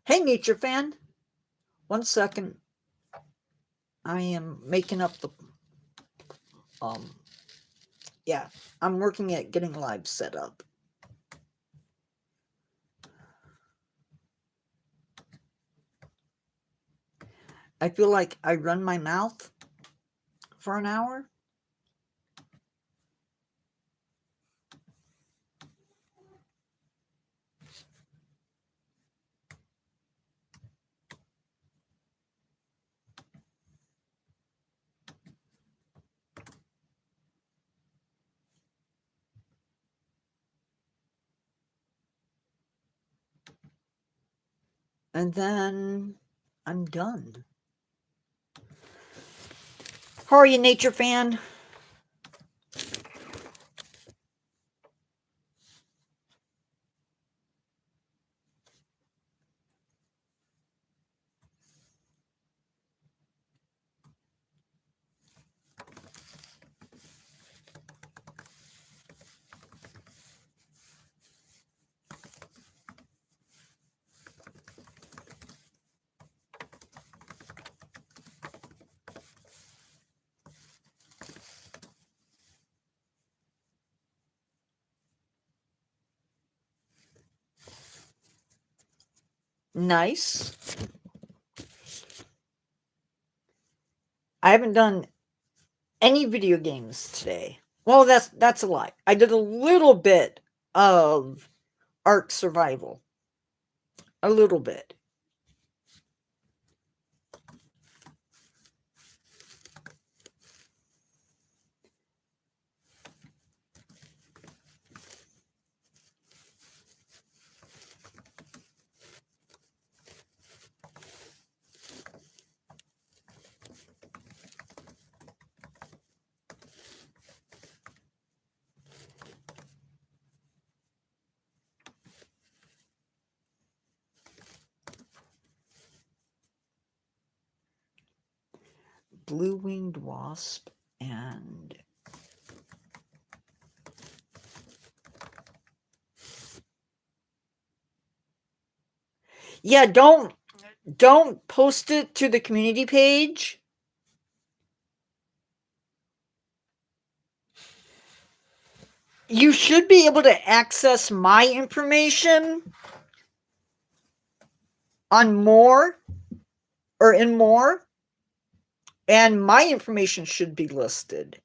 Hey, nature fan. 1 second. I am making up the, yeah, I'm working at getting live set up. I feel like I run my mouth for an hour. And then I'm done. How are you, nature fan? Nice. I haven't done any video games today. Well, that's a lie. I did a little bit of Ark Survival. A little bit. Blue-winged wasp and yeah, don't post it to the community page. You should be able to access my information on more or in more, and my information should be listed.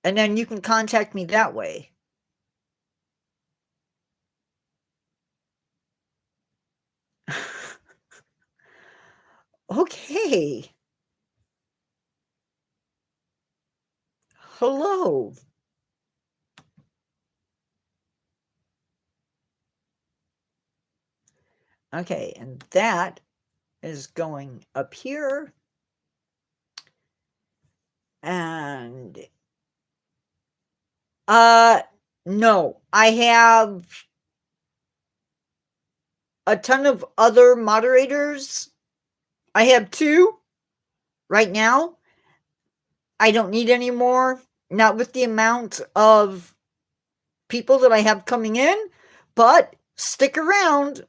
And then you can contact me that way. Okay. Hello. Okay, and that is going up here. And no, I have a ton of other moderators. I have 2 right now. I don't need any more, not with the amount of people that I have coming in, but stick around,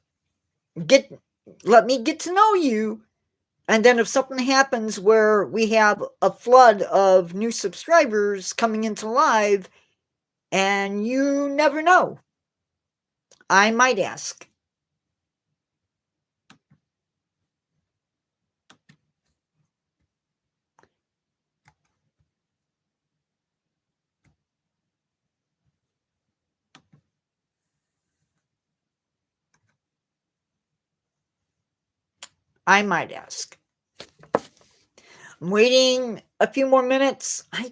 let me get to know you, and then if something happens where we have a flood of new subscribers coming into live, and you never know, I might ask. I might ask. I'm waiting a few more minutes. I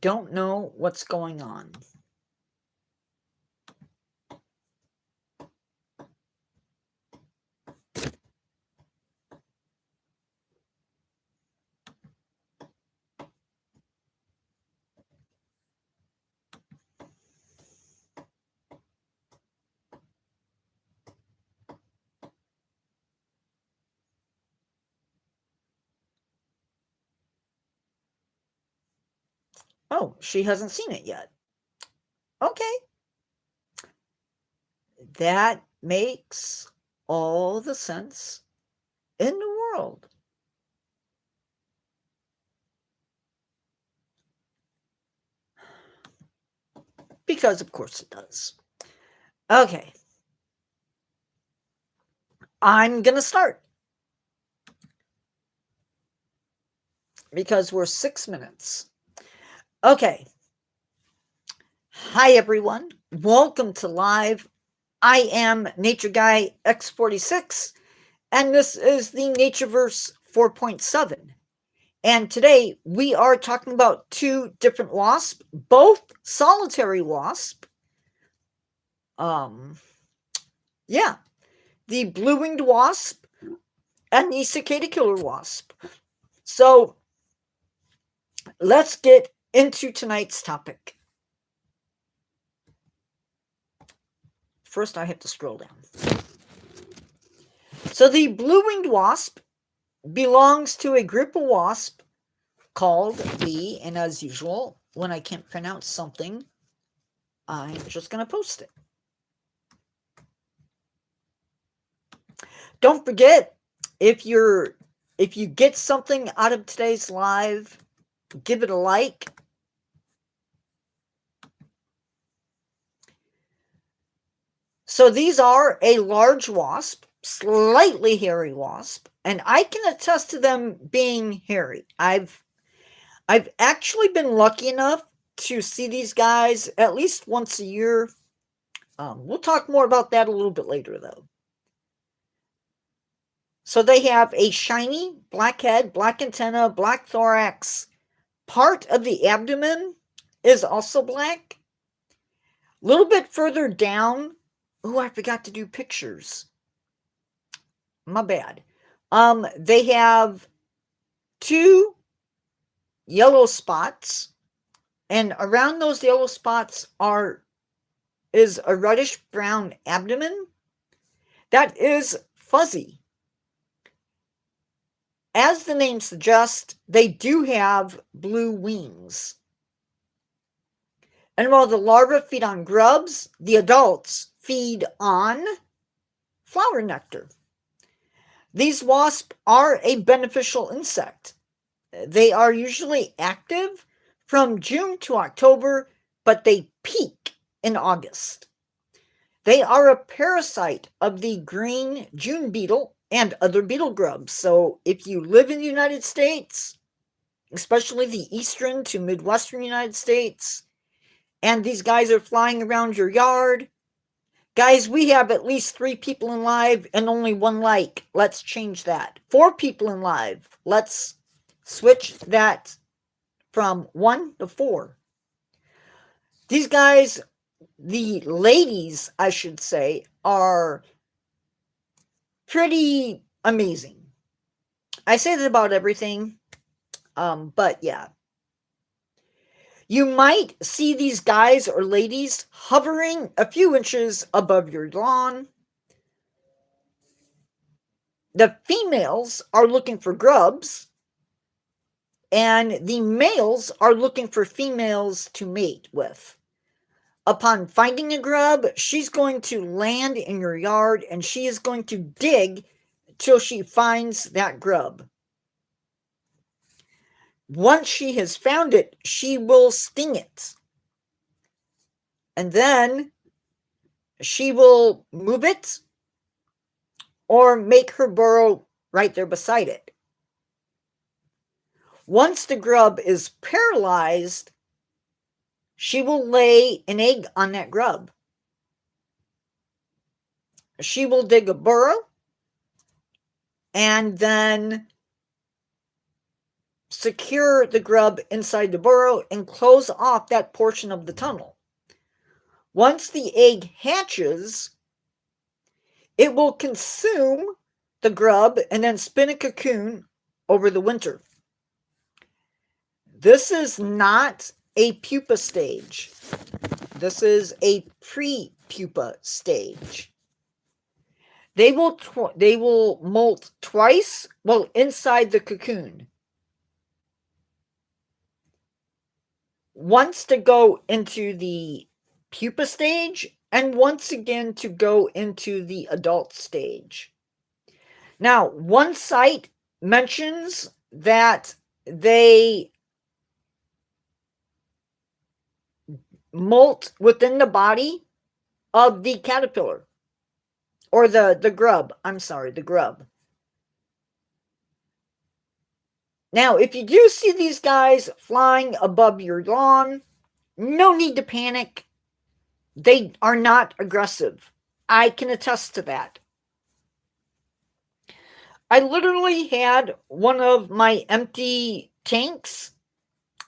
don't know what's going on. Oh, she hasn't seen it yet. Okay. That makes all the sense in the world. Because, of course, it does. Okay. I'm going to start. Because we're 6 minutes. Okay. Hi, everyone. Welcome to Live. I am Nature Guy X46, and this is the Natureverse 4.7. And today we are talking about two different wasps, both solitary wasp. Yeah, the blue-winged wasp and the cicada killer wasp. So let's get into tonight's topic. First, I have to scroll down. So the blue-winged wasp belongs to a group of wasps called the, and as usual, when I can't pronounce something, I'm just going to post it. Don't forget, if you get something out of today's live, give it a like. So these are a large wasp, slightly hairy wasp, and I can attest to them being hairy. I've actually been lucky enough to see these guys at least once a year. We'll talk more about that a little bit later, though. So they have a shiny black head, black antenna, black thorax. Part of the abdomen is also black. A little bit further down. Oh, I forgot to do pictures. My bad. They have 2 yellow spots, and around those yellow spots is a reddish brown abdomen that is fuzzy. As the name suggests, they do have blue wings. And while the larvae feed on grubs, the adults feed on flower nectar. These wasps are a beneficial insect. They are usually active from June to October, but they peak in August. They are a parasite of the green June beetle and other beetle grubs. So if you live in the United States, especially the eastern to midwestern United States, and these guys are flying around your yard, guys, we have at least 3 people in live and only 1 like. Let's change that. 4 people in live. Let's switch that from 1 to 4. These guys, the ladies, I should say, are pretty amazing. I say that about everything, but yeah. You might see these guys or ladies hovering a few inches above your lawn. The females are looking for grubs, and the males are looking for females to mate with. Upon finding a grub, she's going to land in your yard, and she is going to dig till she finds that grub. Once she has found it, she will sting it. And then she will move it or make her burrow right there beside it. Once the grub is paralyzed, she will lay an egg on that grub. She will dig a burrow and then secure the grub inside the burrow and close off that portion of the tunnel. Once the egg hatches, it will consume the grub and then spin a cocoon over the winter. This is not a pupa stage. This is a pre-pupa stage. They will molt twice while inside the cocoon. Once to go into the pupa stage, and once again to go into the adult stage. Now, one site mentions that they molt within the body of the caterpillar, or the grub. I'm sorry, the grub. Now, if you do see these guys flying above your lawn, no need to panic. They are not aggressive. I can attest to that. I literally had one of my empty tanks,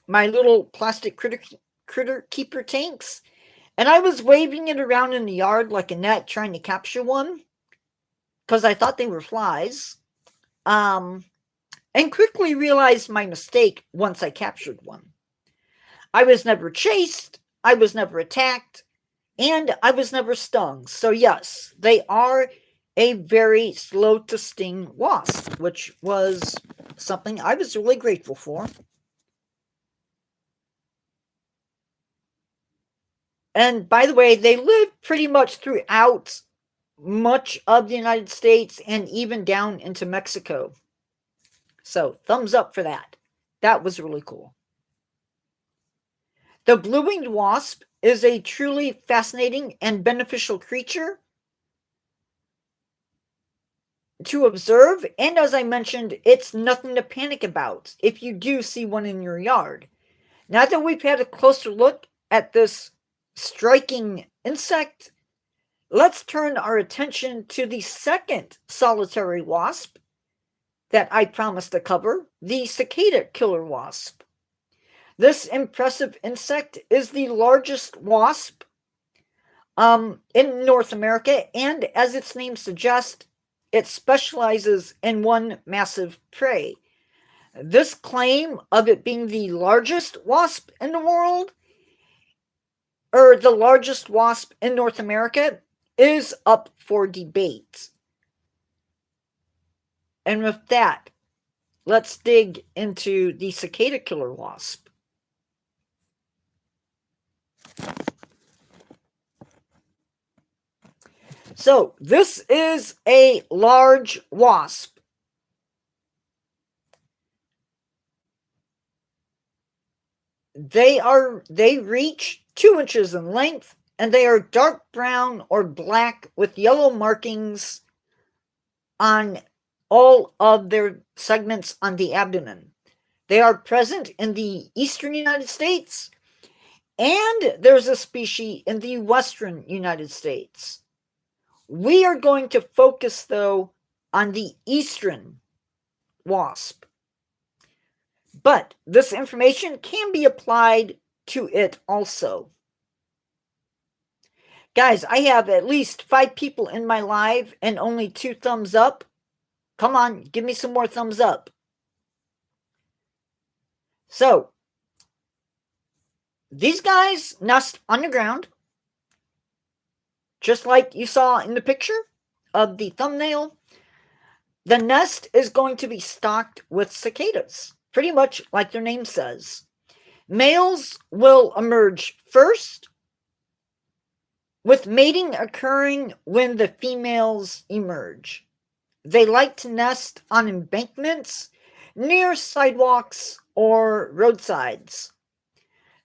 my little plastic critter keeper tanks, and I was waving it around in the yard like a net trying to capture one because I thought they were flies. And quickly realized my mistake once I captured one. I was never chased, I was never attacked, and I was never stung. So yes, they are a very slow to sting wasp, which was something I was really grateful for. And by the way, they live pretty much throughout much of the United States and even down into Mexico. So thumbs up for that. That was really cool. The blue-winged wasp is a truly fascinating and beneficial creature to observe, and as I mentioned, it's nothing to panic about if you do see one in your yard. Now that we've had a closer look at this striking insect, let's turn our attention to the second solitary wasp that I promised to cover, the cicada killer wasp. This impressive insect is the largest wasp in North America, and as its name suggests, it specializes in one massive prey. This claim of it being the largest wasp in the world, or the largest wasp in North America, is up for debate. And with that, let's dig into the cicada killer wasp. So, this is a large wasp. They reach 2 inches in length, and they are dark brown or black with yellow markings on all of their segments on the abdomen. They are present in the eastern United States, and there's a species in the western United States. We are going to focus, though, on the eastern wasp. But this information can be applied to it also. Guys, I have at least 5 people in my live and only 2 thumbs up. Come on, give me some more thumbs up. So, these guys nest on the ground, just like you saw in the picture of the thumbnail. The nest is going to be stocked with cicadas, pretty much like their name says. Males will emerge first, with mating occurring when the females emerge. They like to nest on embankments, near sidewalks, or roadsides.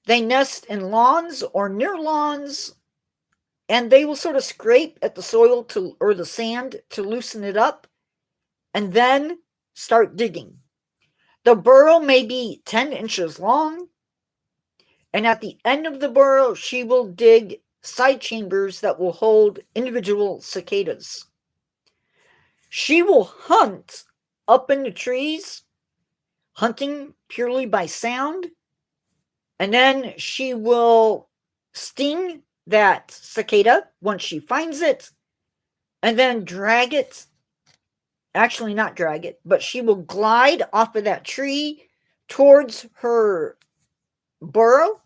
They nest in lawns or near lawns, and they will sort of scrape at the soil or the sand to loosen it up, and then start digging. The burrow may be 10 inches long, and at the end of the burrow, she will dig side chambers that will hold individual cicadas. She will hunt up in the trees, hunting purely by sound, and then she will sting that cicada once she finds it, and then drag it. Actually, not drag it, but she will glide off of that tree towards her burrow,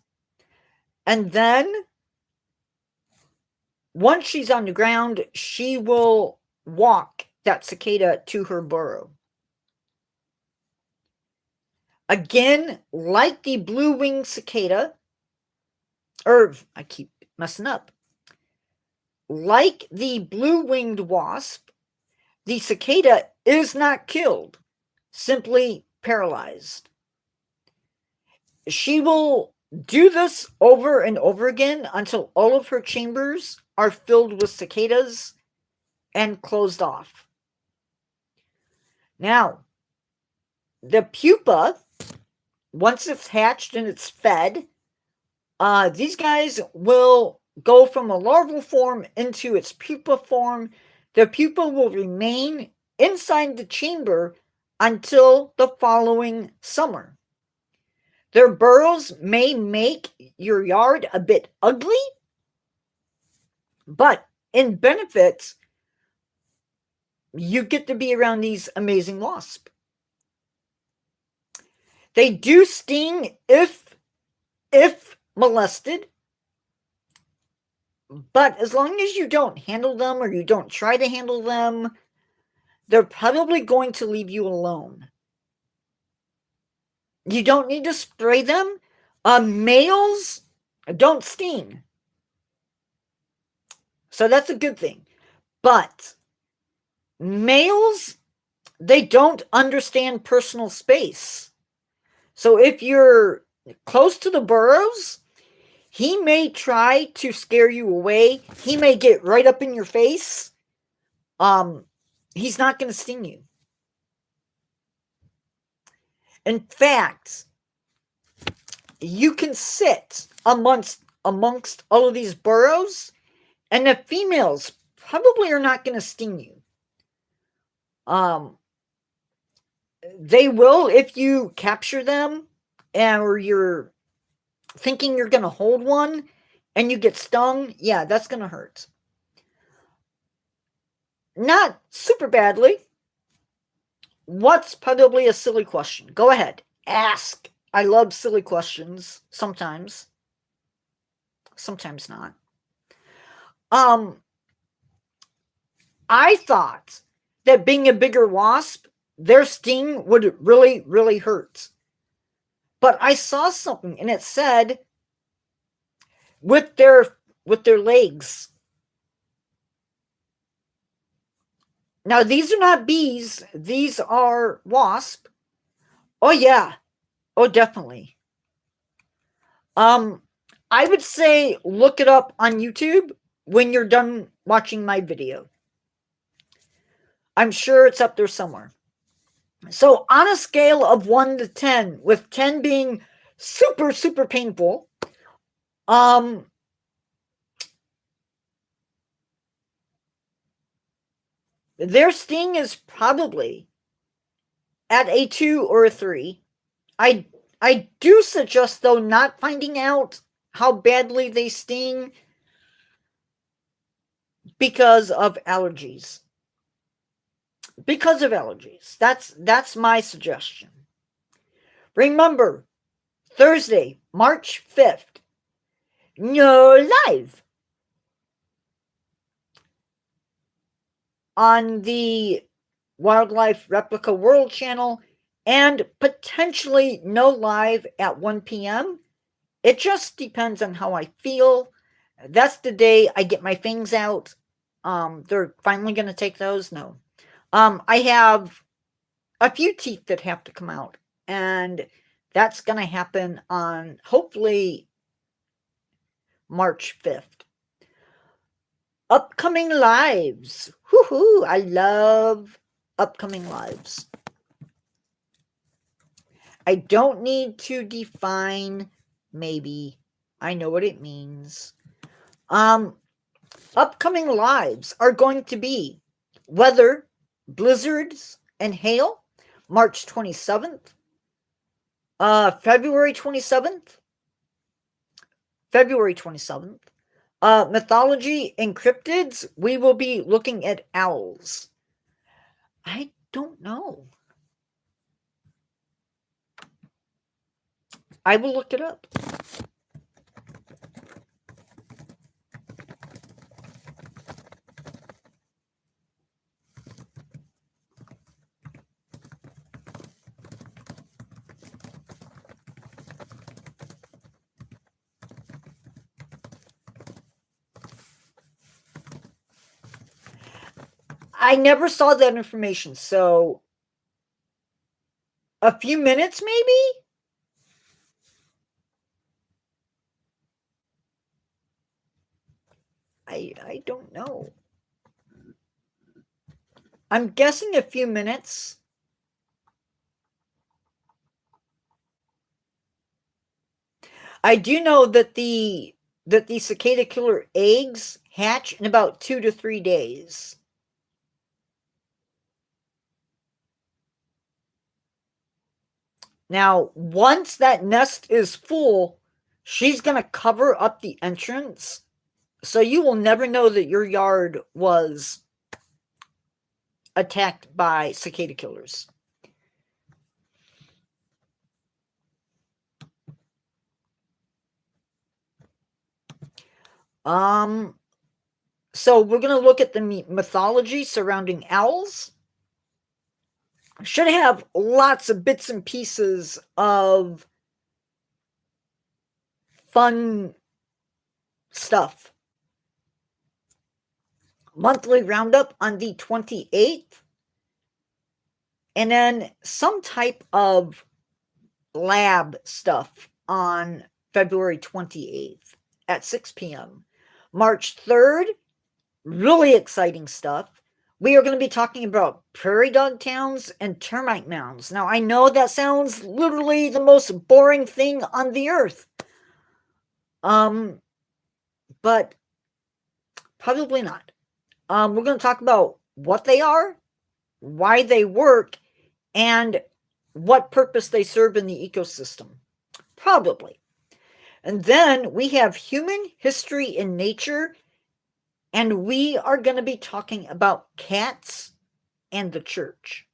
and then once she's on the ground, she will walk that cicada to her burrow. Again, like the blue-winged cicada, or I keep messing up. like the blue-winged wasp, the cicada is not killed, simply paralyzed. She will do this over and over again until all of her chambers are filled with cicadas and closed off. Now, the pupa, once it's hatched and it's fed, these guys will go from a larval form into its pupa form. The pupa will remain inside the chamber until the following summer. Their burrows may make your yard a bit ugly, but in benefits, you get to be around these amazing wasps. They do sting if molested, but as long as you don't handle them or you don't try to handle them, they're probably going to leave you alone. You don't need to spray them. Males don't sting, so that's a good thing. But males, they don't understand personal space. So if you're close to the burrows, he may try to scare you away. He may get right up in your face. He's not going to sting you. In fact, you can sit amongst all of these burrows, and the females probably are not going to sting you. They will if you capture them, or you're thinking you're going to hold one and you get stung. Yeah, that's going to hurt. Not super badly. What's probably a silly question? Go ahead. Ask. I love silly questions. Sometimes. Sometimes not. I thought that being a bigger wasp, their sting would really, really hurt. But I saw something and it said with their legs. Now, these are not bees. These are wasps. Oh, yeah. Oh, definitely. I would say look it up on YouTube when you're done watching my video. I'm sure it's up there somewhere. So, on a scale of 1 to 10, with 10 being super, super painful, their sting is probably at a 2 or a 3. I do suggest, though, not finding out how badly they sting because of allergies. Because of allergies. That's my suggestion. Remember, Thursday, March 5th, no live on the Wildlife Replica World channel, and potentially no live at 1 p.m. It just depends on how I feel. That's the day I get my fangs out. They're finally going to take those? No. I have a few teeth that have to come out, and that's going to happen on, hopefully, March 5th. Upcoming lives. Woohoo! I love upcoming lives. I don't need to define maybe. I know what it means. Upcoming lives are going to be weather, blizzards, and hail, March 27th. February 27th. Mythology and cryptids, we will be looking at owls. I don't know. I will look it up. I never saw that information, so a few minutes maybe? I don't know. I'm guessing a few minutes. I do know that the cicada killer eggs hatch in about 2 to 3 days. Now, once that nest is full, she's going to cover up the entrance, so you will never know that your yard was attacked by cicada killers. So we're going to look at the mythology surrounding owls. Should have lots of bits and pieces of fun stuff. Monthly roundup on the 28th. And then some type of lab stuff on February 28th at 6 p.m. March 3rd, really exciting stuff. We are going to be talking about prairie dog towns and termite mounds. Now, I know that sounds literally the most boring thing on the earth. But probably not. We're going to talk about what they are, why they work, and what purpose they serve in the ecosystem. Probably. And then we have human history in nature, and we are going to be talking about cats and the church.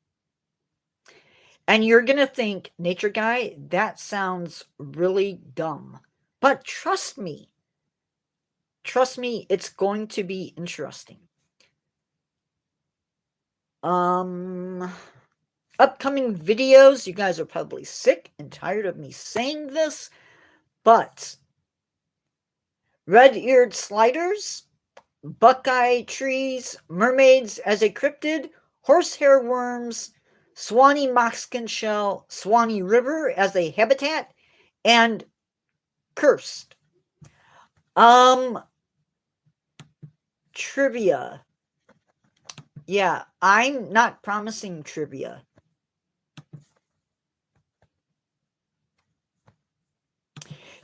And you're going to think, Nature Guy, that sounds really dumb. But trust me, it's going to be interesting. Upcoming videos, you guys are probably sick and tired of me saying this, but red-eared sliders, buckeye trees, mermaids as a cryptid, horsehair worms, Swanee moccasin shell, Swanee River as a habitat, and cursed. Trivia. Yeah, I'm not promising trivia.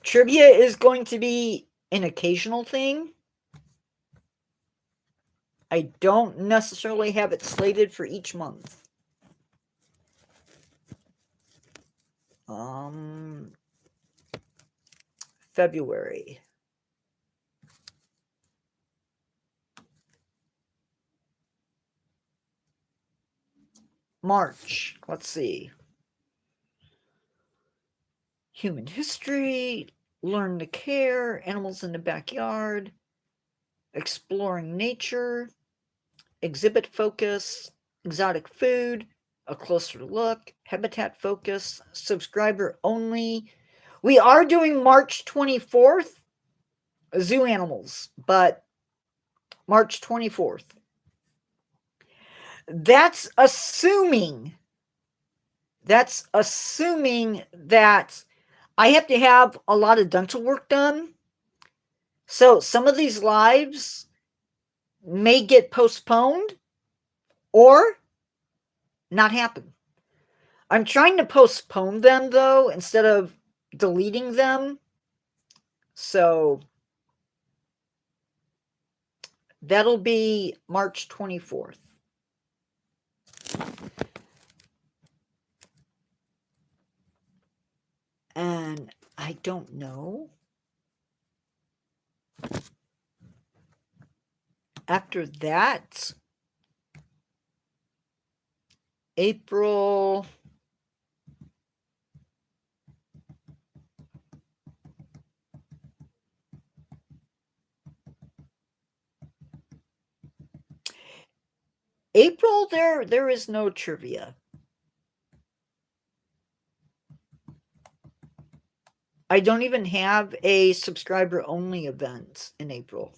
Trivia is going to be an occasional thing. I don't necessarily have it slated for each month. February. March. Let's see. Human history, learn to care, animals in the backyard, exploring nature, exhibit focus, exotic food, a closer look, habitat focus, subscriber only. We are doing March 24th, zoo animals, but March 24th. That's assuming that I have to have a lot of dental work done. So some of these lives may get postponed or not happen. I'm trying to postpone them, though, instead of deleting them. So that'll be March 24th. And I don't know. After that, April. April, there is no trivia. I don't even have a subscriber only event in April.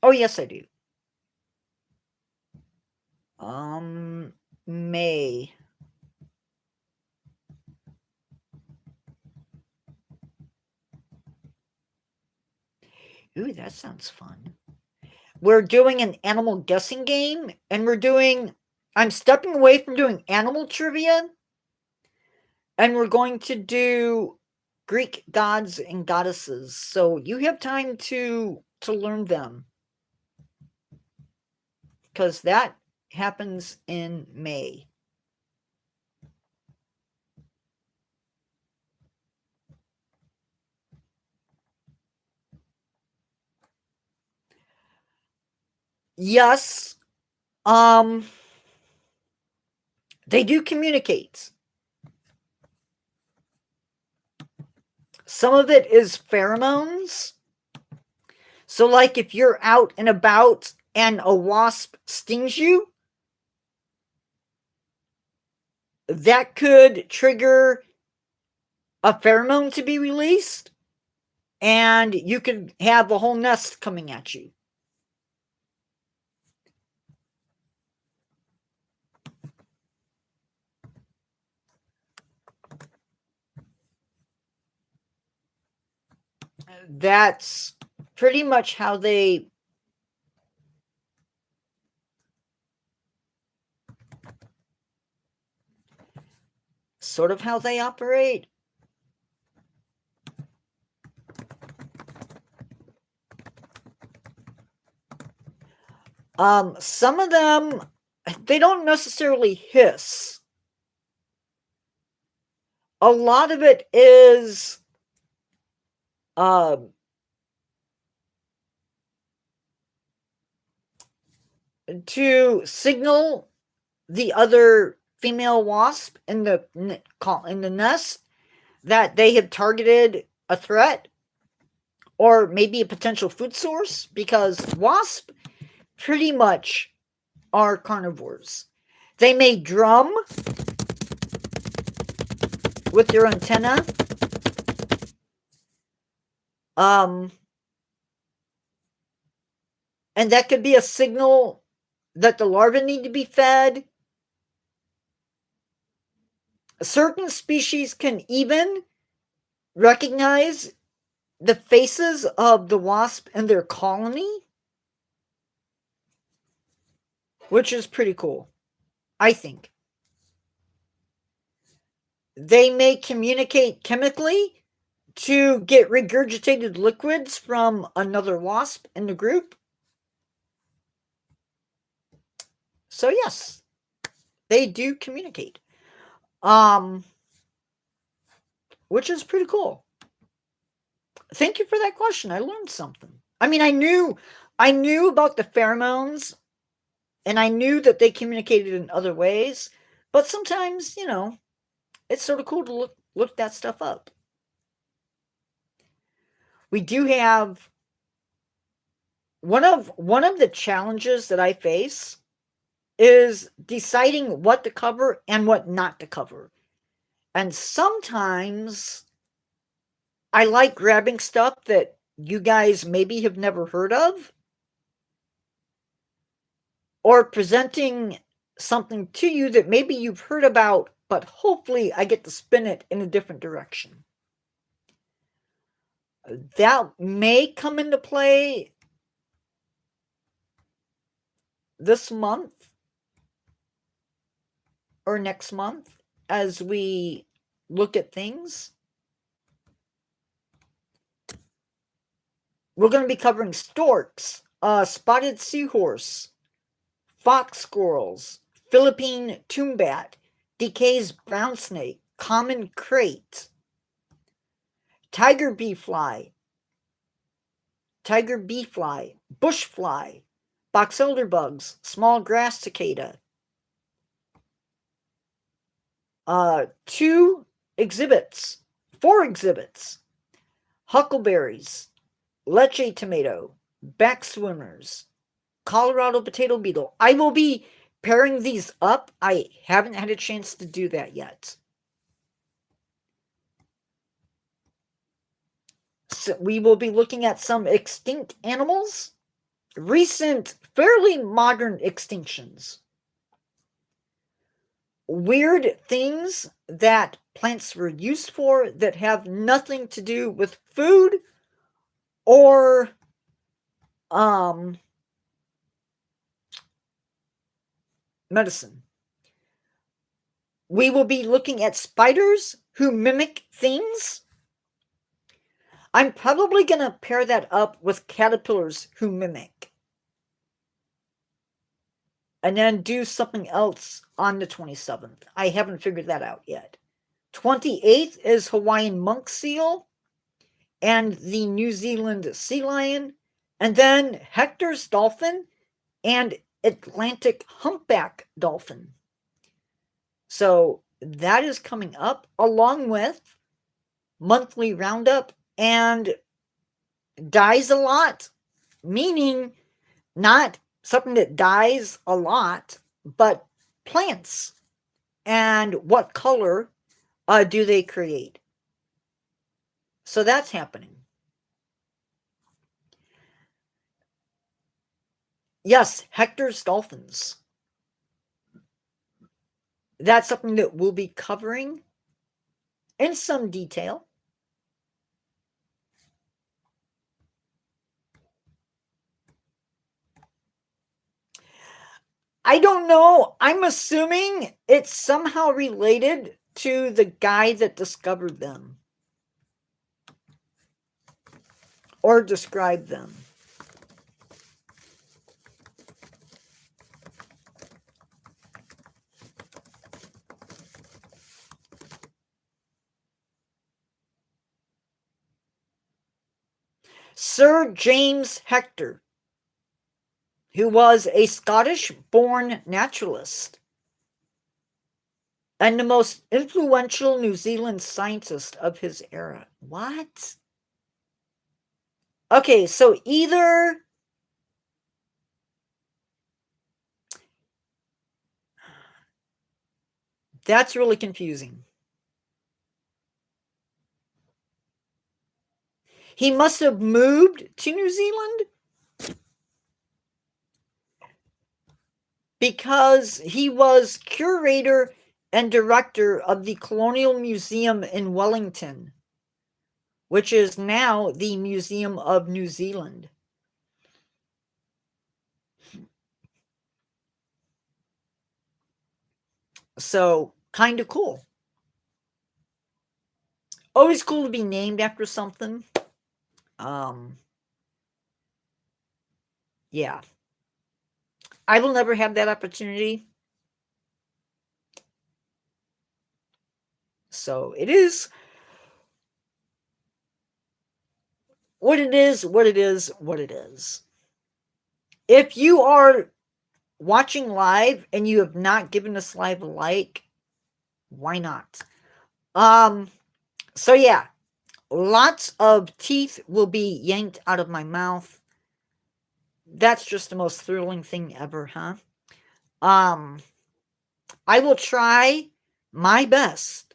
Oh, yes, I do. May. Ooh, that sounds fun. We're doing an animal guessing game, and I'm stepping away from doing animal trivia, and we're going to do Greek gods and goddesses. So you have time to learn them, because that happens in May. Yes, they do communicate. Some of it is pheromones. So, like, if you're out and about and a wasp stings you, that could trigger a pheromone to be released, and you could have a whole nest coming at you. That's pretty much how they operate. Some of them, they don't necessarily hiss. A lot of it is to signal the other female wasp in the nest that they have targeted a threat or maybe a potential food source, because wasps pretty much are carnivores. They may drum with their antenna. And that could be a signal that the larvae need to be fed. Certain species can even recognize the faces of the wasp in their colony, which is pretty cool, I think. They may communicate chemically to get regurgitated liquids from another wasp in the group. So yes, they do communicate. Which is pretty cool. Thank you for that question. I learned something. I mean, I knew about the pheromones, and I knew that they communicated in other ways, but sometimes, it's sort of cool to look that stuff up. We do have one of the challenges that I face is deciding what to cover and what not to cover. And sometimes I like grabbing stuff that you guys maybe have never heard of, or presenting something to you that maybe you've heard about, but hopefully I get to spin it in a different direction. That may come into play this month or next month as we look at things. We're going to be covering storks, spotted seahorse, fox squirrels, Philippine tombbat, DK's brown snake, common crate, tiger bee fly, bush fly, box elder bugs, small grass cicada. 4 exhibits, huckleberries, leche tomato, back swimmers, Colorado potato beetle. I will be pairing these up. I haven't had a chance to do that yet. So we will be looking at some extinct animals, recent, fairly modern extinctions. weird things that plants were used for that have nothing to do with food or medicine. We will be looking at spiders who mimic things. I'm probably going to pair that up with caterpillars who mimic. And then do something else on the 27th. I haven't figured that out yet. 28th is Hawaiian monk seal and the New Zealand sea lion. And then Hector's dolphin and Atlantic humpback dolphin. So that is coming up along with monthly roundup and dies a lot, meaning not something that dies a lot, but plants and what color do they create. So that's happening. Yes, Hector's dolphins. That's something that we'll be covering in some detail. I don't know. I'm assuming it's somehow related to the guy that discovered them or described them. Sir James Hector, who was a Scottish-born naturalist and the most influential New Zealand scientist of his era. What? Okay, so either that's really confusing. He must have moved to New Zealand because he was curator and director of the Colonial Museum in Wellington, which is now the Museum of New Zealand. So, kind of cool. Always cool to be named after something. Yeah. I will never have that opportunity. So it is what it is, what it is, what it is. If you are watching live and you have not given this live a like, why not? So yeah, lots of teeth will be yanked out of my mouth. That's just the most thrilling thing ever, huh? I will try my best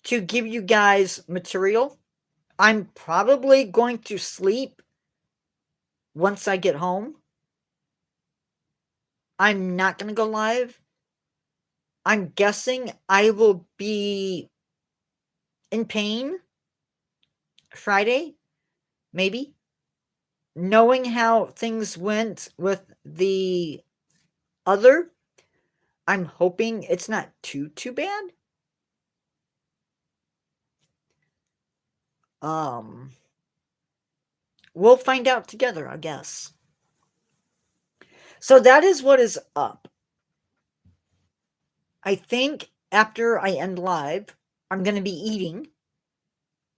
to give you guys material. I'm probably going to sleep once I get home. I'm not going to go live. I'm guessing I will be in pain Friday, maybe. Knowing how things went with the other, I'm hoping it's not too bad. We'll find out together, I guess. So that is what is up. I think after I end live, I'm going to be eating.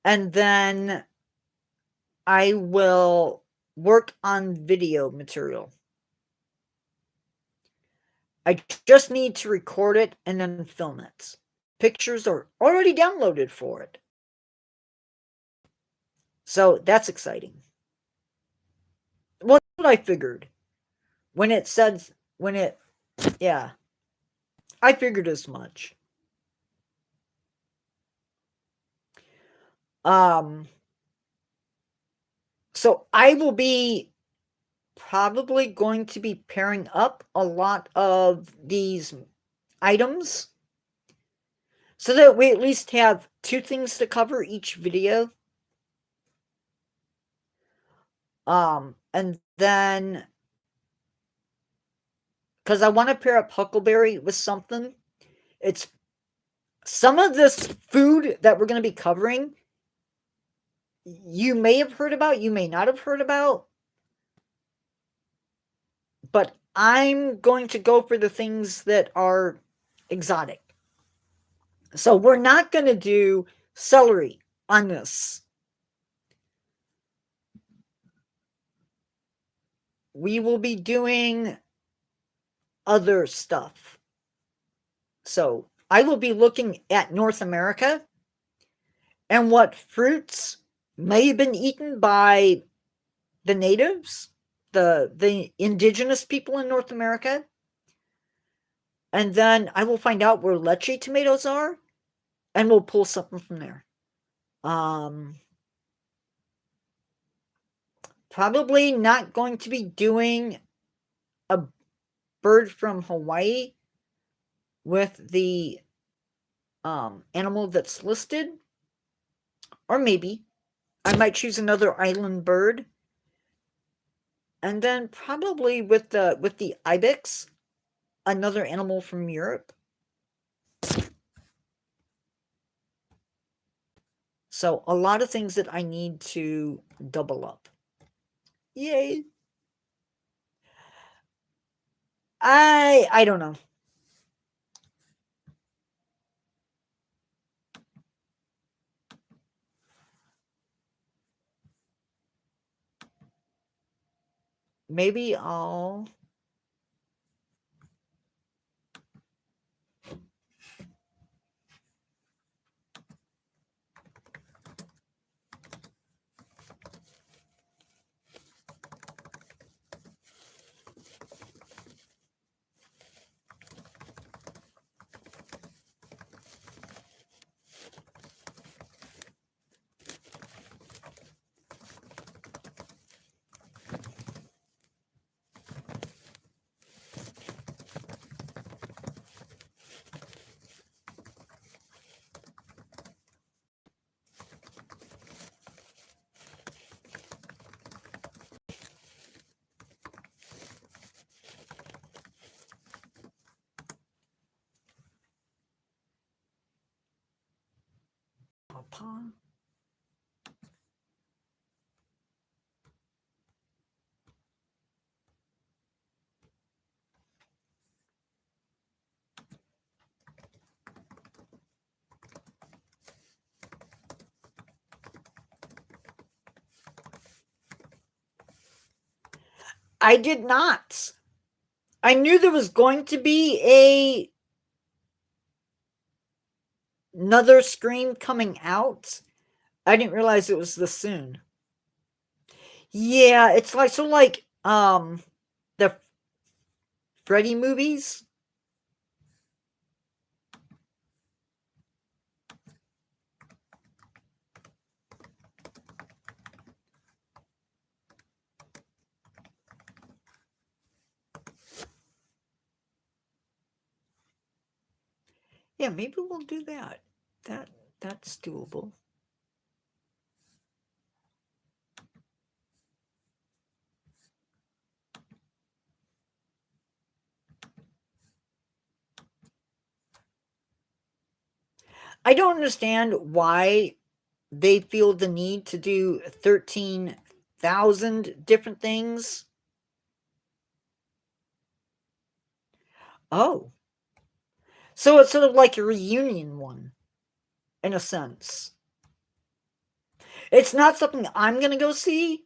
And then I will work on video material. I just need to record it and then film it. Pictures are already downloaded for it. So that's exciting. Well, that's what I figured. Yeah. I figured as much. So I will be probably going to be pairing up a lot of these items so that we at least have 2 things to cover each video. And then, because I want to pair up Huckleberry with something. It's some of this food that we're going to be covering, you may have heard about, you may not have heard about, but I'm going to go for the things that are exotic. So we're not going to do celery on this. We will be doing other stuff. So I will be looking at North America and what fruits may have been eaten by the natives, the indigenous people in North America. And then I will find out where leche tomatoes are, and we'll pull something from there. Probably not going to be doing a bird from Hawaii with the animal that's listed. Or maybe I might choose another island bird. And then probably with the ibex, another animal from Europe. So a lot of things that I need to double up. Yay. I don't know. Maybe I'll Papa. I did not. I knew there was going to be another Scream coming out. I didn't realize it was this soon. Yeah, it's like the Freddy movies. Yeah, maybe we'll do that. That's doable. I don't understand why they feel the need to do 13,000 different things. Oh. So it's sort of like a reunion one, in a sense. It's not something I'm going to go see.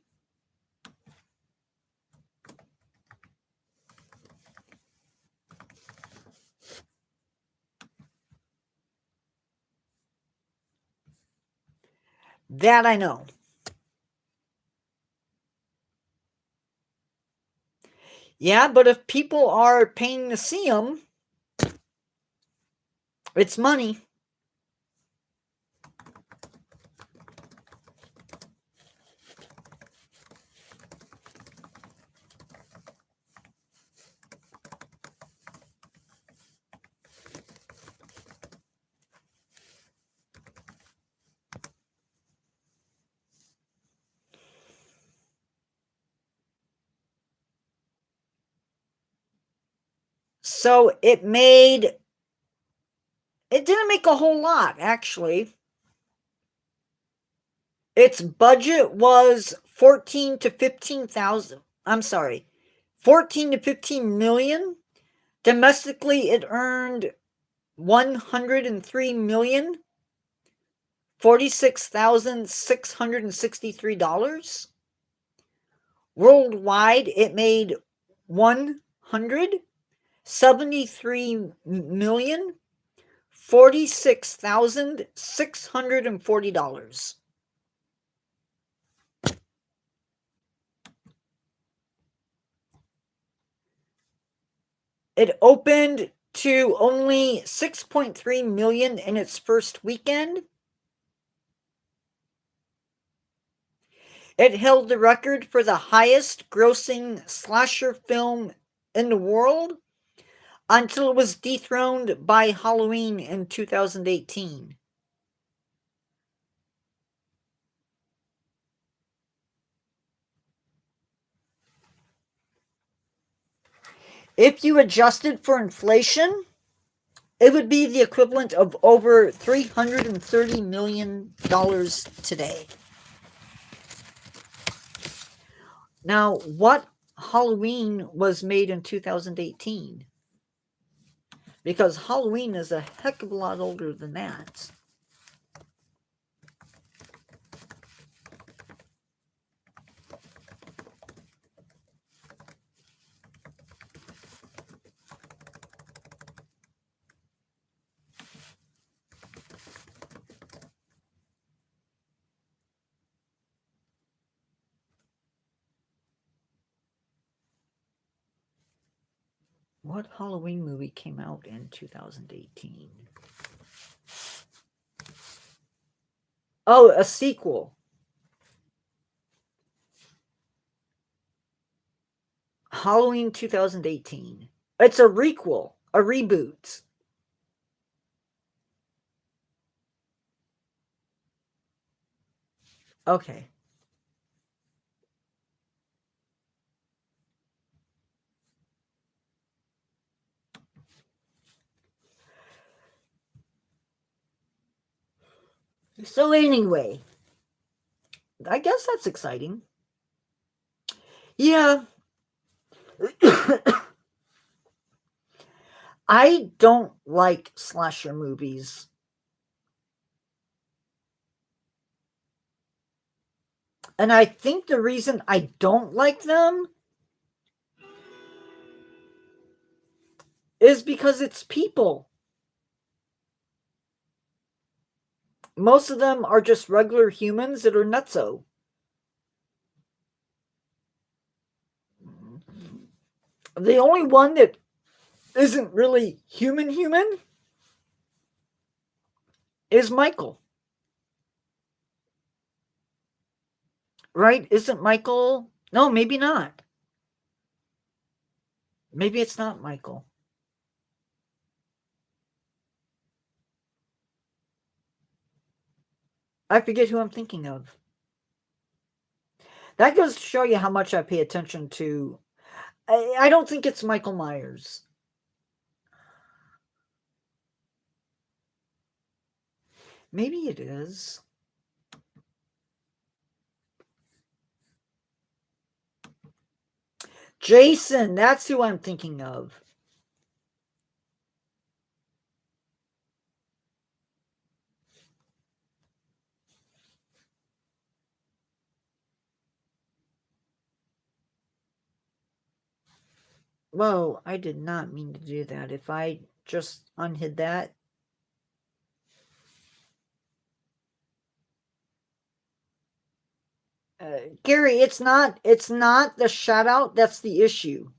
That I know. Yeah, but if people are paying to see them, it's money. So it didn't make a whole lot, actually. Its budget was 14 to 15,000. I'm sorry, 14 to 15 million. Domestically, it earned 103 million, $46,663. Worldwide, it made 173 million, $46,640. It opened to only 6.3 million in its first weekend. It held the record for the highest grossing slasher film in the world until it was dethroned by Halloween in 2018. If you adjusted for inflation, it would be the equivalent of over $330 million today. Now, what Halloween was made in 2018? Because Halloween is a heck of a lot older than that. What Halloween movie came out in 2018? Oh, a sequel. Halloween 2018. It's a requel, a reboot. Okay. So anyway, I guess that's exciting. Yeah. I don't like slasher movies. And I think the reason I don't like them is because it's people. Most of them are just regular humans that are nutso. The only one that isn't really human is Michael. Right? Isn't Michael? No, maybe not. Maybe it's not Michael. I forget who I'm thinking of. That goes to show you how much I pay attention to. I don't think it's Michael Myers. Maybe it is. Jason, that's who I'm thinking of. Whoa, I did not mean to do that. If I just unhid that. Gary, it's not the shout out that's the issue.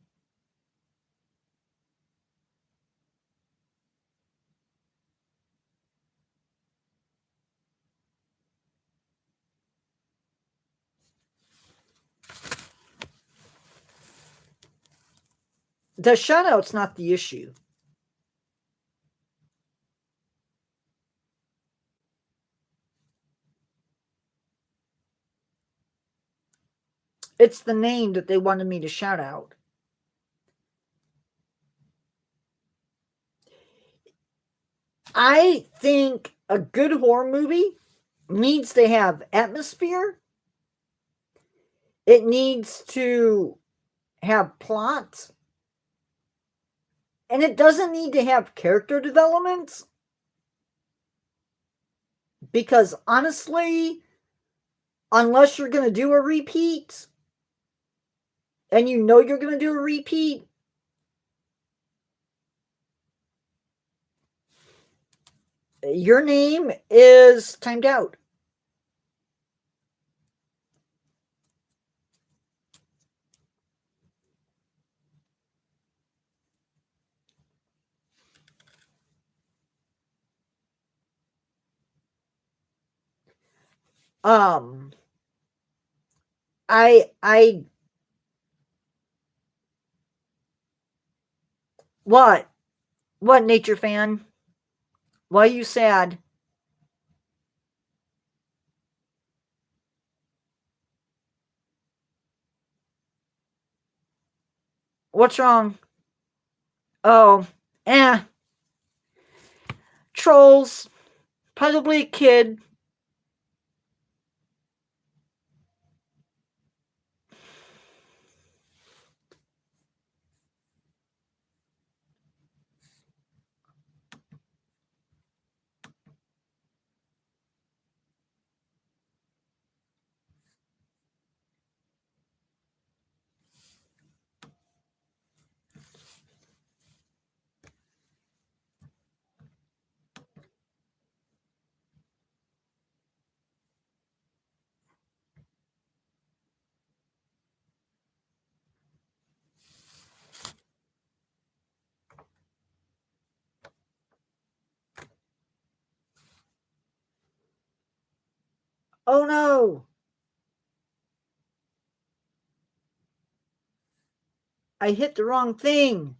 The shout out's not the issue. It's the name that they wanted me to shout out. I think a good horror movie needs to have atmosphere. It needs to have plot. And it doesn't need to have character development. Because honestly, unless you're going to do a repeat, and you know you're going to do a repeat, your name is timed out. Um, I, what? What, nature fan? Why are you sad? What's wrong? Oh, eh. Trolls. Probably a kid. Oh no! I hit the wrong thing.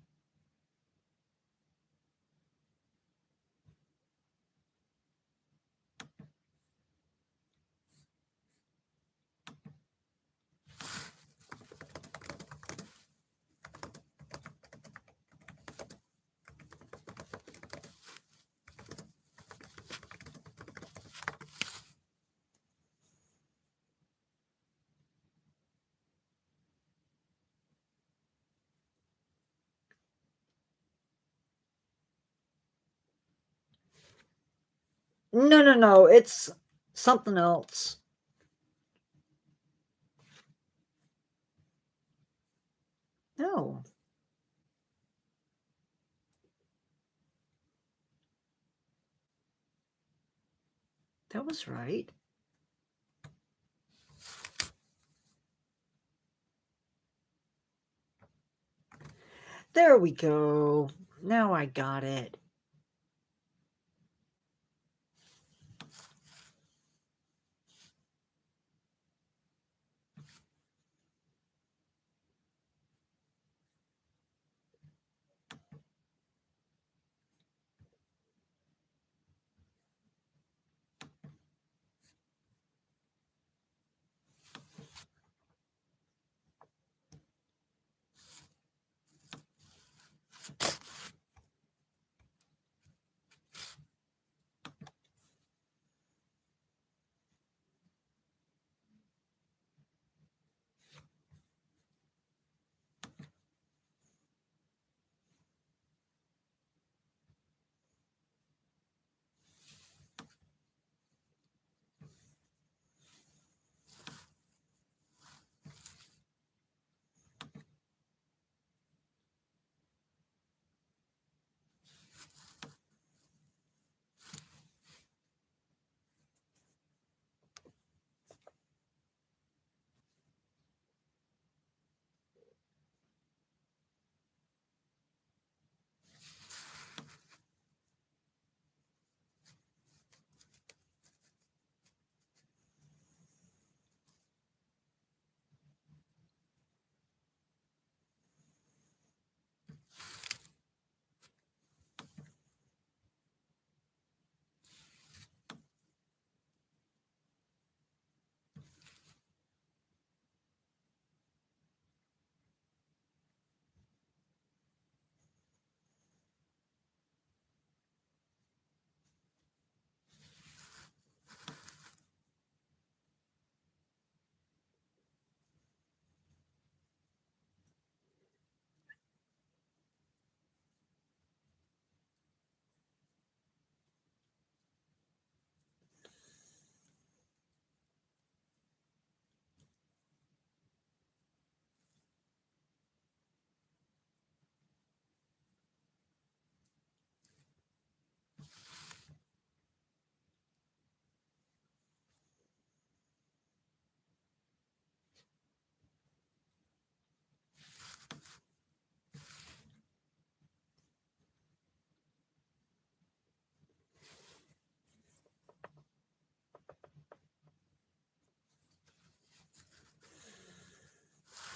No, no, no. It's something else. No, that was right. There we go. Now I got it.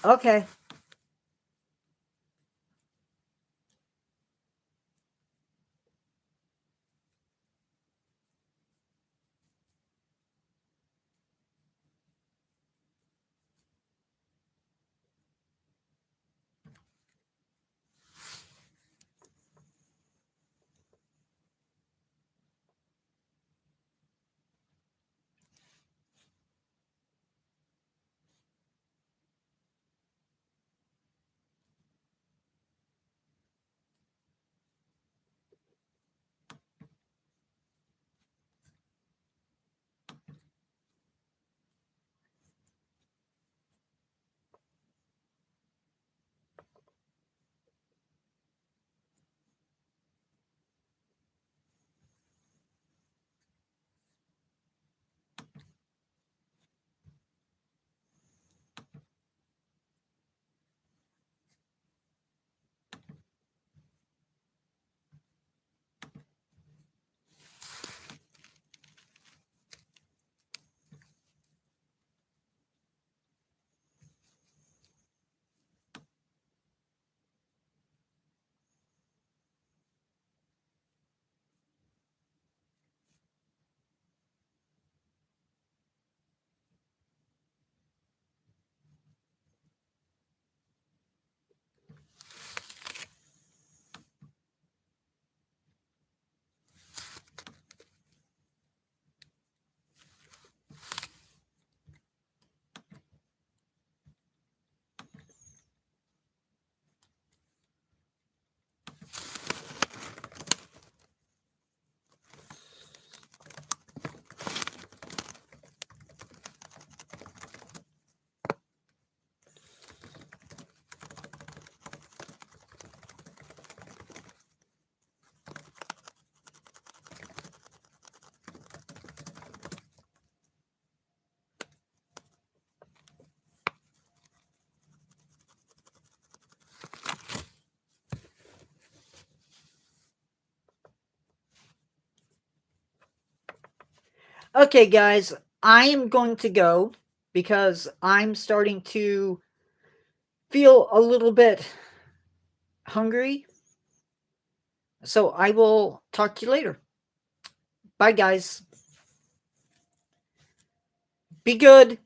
Okay. Okay, guys, I am going to go because I'm starting to feel a little bit hungry. So I will talk to you later. Bye, guys. Be good.